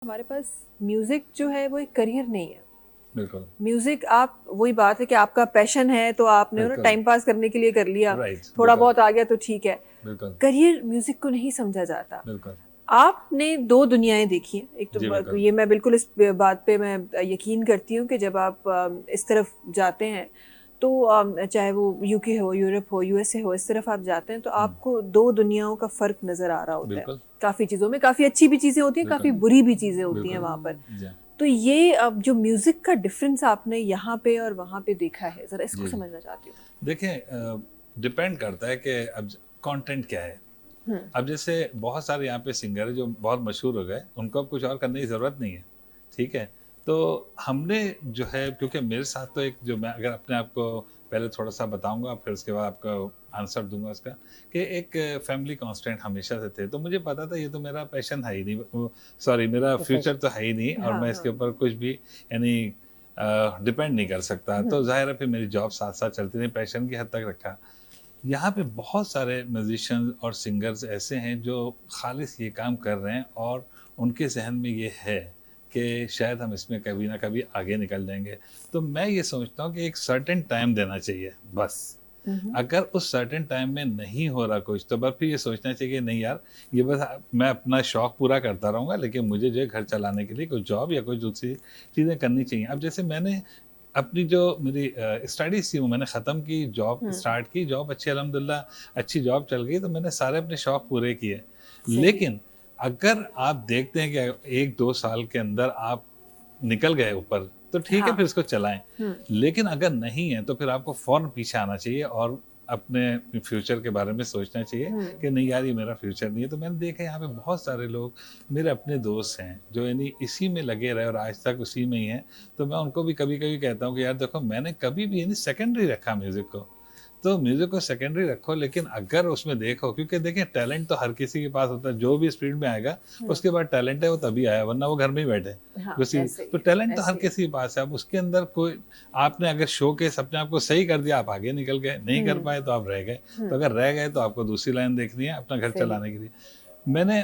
हमारे पास म्यूजिक जो है वो एक करियर नहीं है। बिल्कुल। म्यूजिक आप वही बात है कि आपका पैशन है तो आपने ना बिल्कुल। टाइम पास करने के लिए कर लिया, राइट। थोड़ा बिल्कुल। बहुत आ गया तो ठीक है। बिल्कुल। करियर म्यूजिक को नहीं समझा जाता। बिल्कुल। आपने दो दुनियाएं देखी हैं। एक तो जी बिल्कुल। ये मैं बिल्कुल इस बात पे मैं यकीन करती हूँ कि जब आप इस तरफ जाते हैं तो चाहे वो यूके हो, यूरोप हो, यूएसए हो, इस तरफ आप जाते हैं तो हम्म, आपको दो दुनियाओं का फर्क नजर आ रहा होता है। बिल्कुल। काफी चीजों में काफी अच्छी भी चीजें होती हैं, काफी बिल्कुल। बुरी भी चीजें होती हैं बिल्कुल। वहां पर। जी। तो ये अब जो म्यूजिक का डिफरेंस आपने यहाँ पे और वहां पे देखा है, जरा इसको जी जी। समझना चाहती हूँ। देखिए, डिपेंड करता है कि अब कंटेंट क्या है। हम्म। अब जैसे बहुत सारे यहाँ पे सिंगर है जो बहुत मशहूर हो गए, उनको अब कुछ और करने की ज़रूरत नहीं है। ठीक है। तो हमने जो है, क्योंकि मेरे साथ तो एक जो मैं अगर अपने आप को पहले थोड़ा सा बताऊंगा, फिर उसके बाद आपको आंसर दूंगा उसका, कि एक फैमिली कांस्टेंट हमेशा से थे। तो मुझे पता था ये तो मेरा पैशन है ही नहीं, सॉरी मेरा फ्यूचर तो है ही नहीं, और हाँ मैं हाँ। इसके ऊपर कुछ भी यानी डिपेंड नहीं कर सकता। तो जाहिर है फिर मेरी जॉब साथ साथ चलती रही, पैशन की हद तक रखा। यहाँ पे बहुत सारे म्यूजिशियन और सिंगर्स ऐसे हैं जो खालिस ये काम कर रहे हैं, और उनके जहन में ये है कि शायद हम इसमें कभी ना कभी आगे निकल जाएंगे। तो मैं ये सोचता हूँ कि एक सर्टेन टाइम देना चाहिए बस। हम्म। अगर उस सर्टेन टाइम में नहीं हो रहा कुछ, तो बस फिर ये सोचना चाहिए कि नहीं यार, ये बस मैं अपना शौक पूरा करता रहूँगा, लेकिन मुझे जो है घर चलाने के लिए कोई जॉब या कोई दूसरी चीज़ें करनी चाहिए। अब जैसे मैंने अपनी जो मेरी स्टडीज़ थी वो मैंने ख़त्म की, जॉब हम्म। स्टार्ट की, जॉब अच्छी अल्हम्दुलिल्लाह अच्छी जॉब चल गई, तो मैंने सारे अपने शौक पूरे किए। सही। लेकिन अगर आप देखते हैं कि 1-2 साल के अंदर आप निकल गए ऊपर, तो ठीक है, हाँ। फिर इसको चलाएँ। हम्म। लेकिन अगर नहीं है तो फिर आपको फ़ौरन पीछे आना चाहिए और अपने फ्यूचर के बारे में सोचना चाहिए हम्म। कि नहीं यार, ये मेरा फ्यूचर नहीं है। तो मैंने देखा यहाँ पे बहुत सारे लोग मेरे अपने दोस्त हैं जो यानी इसी में लगे रहे और आज तक उसी में ही हैं। तो मैं उनको भी कभी-कभी कहता हूँ कि यार देखो, मैंने कभी भी यानी सेकेंडरी रखा म्यूज़िक को। तो म्यूज़िक को सेकेंडरी रखो, लेकिन अगर उसमें देखो, क्योंकि देखिए टैलेंट तो हर किसी के पास होता है, जो भी इस फील्ड में आएगा हम्म। उसके बाद टैलेंट है वो तभी आया, वरना वो घर में ही बैठे। हाँ, उसी ऐसे ही तो है, टैलेंट तो हर ऐसे ही है। किसी के पास है। अब उसके अंदर कोई, आपने अगर शोकेस अपने आप को सही कर दिया, आप आगे निकल गए, नहीं कर हम्म। पाए तो आप रह गए। तो हम्म। अगर रह गए तो आपको दूसरी लाइन देखनी है अपना घर सही। चलाने के लिए। मैंने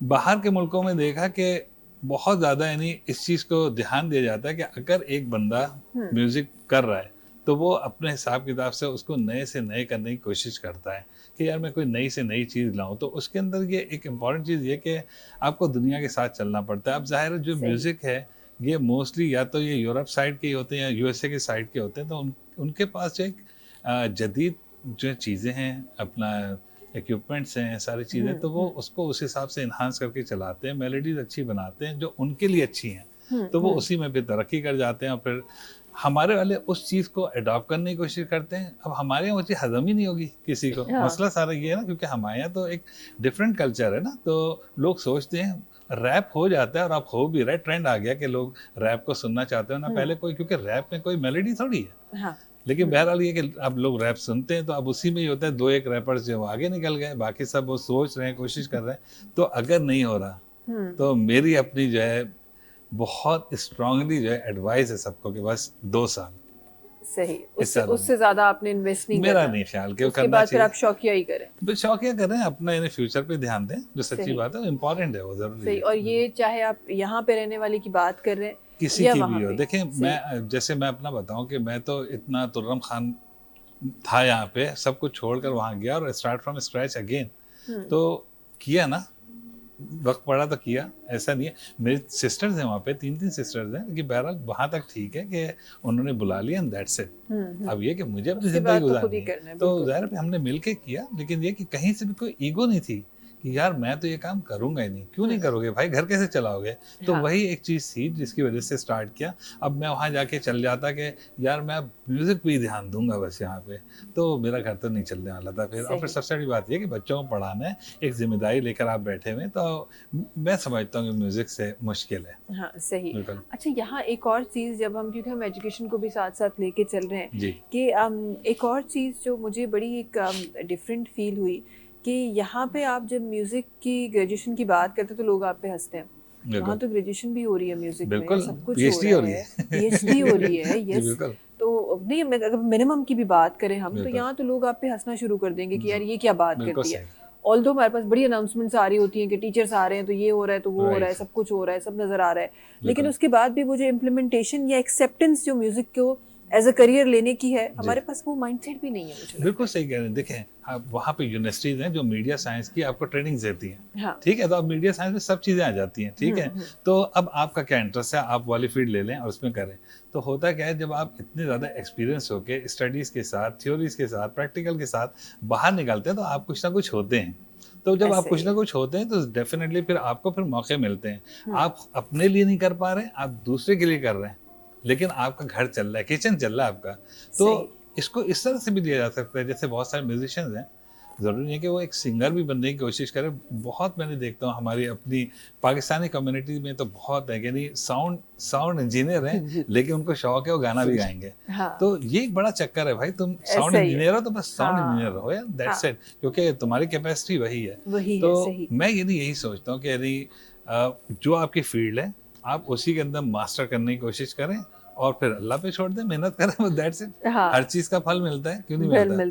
बाहर के मुल्कों में देखा कि बहुत ज़्यादा यानी इस चीज़ को ध्यान दिया जाता है कि अगर एक बंदा हम्म। म्यूज़िक कर रहा है, तो वो अपने हिसाब किताब से उसको नए से नए करने की कोशिश करता है कि यार मैं कोई नई से नई चीज़ लाऊं। तो उसके अंदर ये एक इम्पॉर्टेंट चीज़ ये कि आपको दुनिया के साथ चलना पड़ता है। अब ज़ाहिर है जो सही। म्यूज़िक है, ये मोस्टली या तो ये यूरोप साइड के ही होते हैं या यूएसए के साइड के होते हैं। तो उनके पास जो एक जदीद जो चीज़ें हैं, अपना इक्विपमेंट्स हैं, सारी चीज़ें, तो वो हम्म। उसको उस हिसाब से एनहांस करके चलाते हैं, मेलोडीज़ अच्छी बनाते हैं जो उनके लिए अच्छी हैं। हम्म। तो वो हम्म। उसी में फिर तरक्की कर जाते हैं, और फिर हमारे वाले उस चीज़ को अडॉप्ट करने की कोशिश करते हैं। अब हमारे यहाँ वो चीज़ हज़म ही नहीं होगी किसी को। हाँ। मसला सारा ये है ना, क्योंकि हमारे यहाँ तो एक डिफरेंट कल्चर है ना, तो लोग सोचते हैं रैप हो जाता है, और अब हो भी रहा है, ट्रेंड आ गया कि लोग रैप को सुनना चाहते हो ना। हम्म। पहले कोई, क्योंकि रैप में कोई मेलोडी थोड़ी है। हाँ। लेकिन हम्म। बहरहाल ये कि अब लोग रैप सुनते हैं, तो अब उसी में ही होता है, 2-1 रैपर्स जो आगे निकल गए, बाकी सब वो सोच रहे हैं, कोशिश कर रहे हैं। तो अगर नहीं हो रहा, हम्म। तो मेरी अपनी जो है बहुत स्ट्रांगली जो है एडवाइस है सबको कि बस 2 साल, सही। इससे उससे ज़्यादा नहीं। उससे ज्यादा आपने इन्वेस्ट नहीं मेरा करना। नहीं ख्याल कि वो उसके करना बाद फिर चाहिए। आप शौकिया ही करें। बस शौकिया कर रहे हैं अपना, यानी फ्यूचर पे ध्यान दें, जो सच्ची सही। बात है, वो इम्पोर्टेंट है, वो ज़रूरी सही। है। और ये चाहे आप यहाँ पे रहने वाले की बात कर रहे हैं किसी या की भी वहाँ हो। पे। देखिए सही। मैं, जैसे मैं अपना बताऊँ कि मैं तो इतना तुर्रम खान था यहाँ पे, सब कुछ छोड़कर वहाँ गया और स्टार्ट फ्रॉम स्क्रैच अगेन। हम्म। तो किया ना, वक़्त पड़ा तो किया, ऐसा नहीं है। मेरी सिस्टर्स हैं वहाँ पे, 3-3 सिस्टर्स हैं, लेकिन बहरहाल वहाँ तक ठीक है कि उन्होंने बुला लिया एंड दैट्स इट। हम्म। अब ये कि मुझे अपनी उसके ज़िंदगी बाद तो खुद ही गुज़ारनी है, करना है, तो बिल्कुल। ज़ाहिर है हमने मिल के किया, लेकिन ये कि कहीं से भी कोई ईगो नहीं थी कि यार मैं तो ये काम करूँगा ही नहीं। क्यों नहीं करोगे भाई, घर कैसे चलाओगे? तो हाँ। वही एक चीज़ थी जिसकी वज़ह से स्टार्ट किया। अब मैं वहाँ जाके चल जाता कि यार मैं अब म्यूज़िक पे ही ध्यान दूँगा बस यहाँ पे, तो मेरा घर तो नहीं चलने वाला था फिर। और फिर सही। सबसे बड़ी बात ये है कि बच्चों को पढ़ाना है, एक ज़िम्मेदारी लेकर आप बैठे हुए हैं, तो मैं समझता हूँ कि म्यूज़िक से मुश्किल है। हाँ, सही। बिल्कुल। अच्छा, यहाँ एक और चीज़, जब हम क्योंकि हम एजुकेशन को भी साथ-साथ लेके चल रहे हैं जी। कि एक और चीज़ जो मुझे बड़ी एक डिफरेंट फ़ील हुई कि यहाँ पे आप जब म्यूज़िक की ग्रेजुएशन की बात करते हैं तो लोग आप पे हँसते हैं। वहाँ बिल्कुल। तो ग्रेजुएशन भी हो रही है म्यूज़िक में, बिल्कुल, सब कुछ हो पीएचडी रहा हो रही है, पीएचडी हो है। रही है, जी, यस। बिल्कुल। तो नहीं, अगर मिनिमम की भी बात करें हम, तो बिल्कुल। यहाँ तो लोग आप पे हँसना शुरू कर देंगे कि जी, यार ये क्या बात कर बिल्कुल दी है। सही। ऑल्दो हमारे पास बड़ी अनाउंसमेंट्स आ रही होती हैं कि टीचर्स आ रहे हैं तो ये हो रहा है तो वो हो रहा है, राइट, सब कुछ हो रहा है, सब नज़र आ रहा है, लेकिन बिल्कुल। उसके बाद भी वो जो इम्प्लीमेंटेशन या एक्सेप्टेंस जो म्यूज़िक को एज अ करियर लेने की है, जी। हमारे पास वो माइंडसेट भी नहीं है, मुझे लगता बिल्कुल सही कह रहे हैं। देखें, आप वहाँ पे यूनिवर्सिटीज़ हैं जो मीडिया साइंस की आपको ट्रेनिंग्स देती हैं, है। हाँ। ठीक है? तो अब मीडिया साइंस में सब चीज़ें आ जाती हैं, ठीक है? तो अब आपका क्या इंटरेस्ट है, आप वाली फील्ड ले लें और उसमें करें। तो होता क्या है, जब आप इतने ज़्यादा एक्सपीरियंस होके स्टडीज़ के साथ, थ्योरीज़ के साथ, प्रैक्टिकल के साथ बाहर निकलते हैं, तो आप कुछ ना कुछ होते हैं। तो जब आप ऐसे कुछ ही ना है। कुछ होते हैं, तो डेफ़िनेटली फिर आपको फिर मौके मिलते हैं। आप अपने लिए नहीं कर पा रहे हैं, आप दूसरे के लिए कर रहे हैं, लेकिन आपका घर चल रहा है, किचन चल रहा है आपका। तो सही। इसको इस तरह से भी लिया जा सकता है, जैसे बहुत सारे म्यूजिशियंस हैं, ज़रूरी नहीं है कि वो एक सिंगर भी बनने की कोशिश करें। बहुत मैंने देखता हूँ हमारी अपनी पाकिस्तानी कम्युनिटी में तो बहुत है, यानी साउंड साउंड इंजीनियर हैं, लेकिन उनको शौक है वो गाना भी गाएंगे। हाँ, तो ये एक बड़ा चक्कर है भाई, तुम साउंड ऐसा ही है। इंजीनियर हो तो बस साउंड इंजीनियर हाँ, रहो यार, दैट्स हाँ, इट, क्योंकि तुम्हारी कैपेसिटी वही है। वही तो है, सही। मैं यही सोचता हूँ कि यदि जो आपकी फील्ड है, आप उसी के अंदर मास्टर करने की कोशिश करें और फिर अल्लाह पे छोड़ दें, मेहनत करें, दैट्स इट। हाँ, हर चीज़ का फल मिलता है, क्यों नहीं बिल मिलता? मिल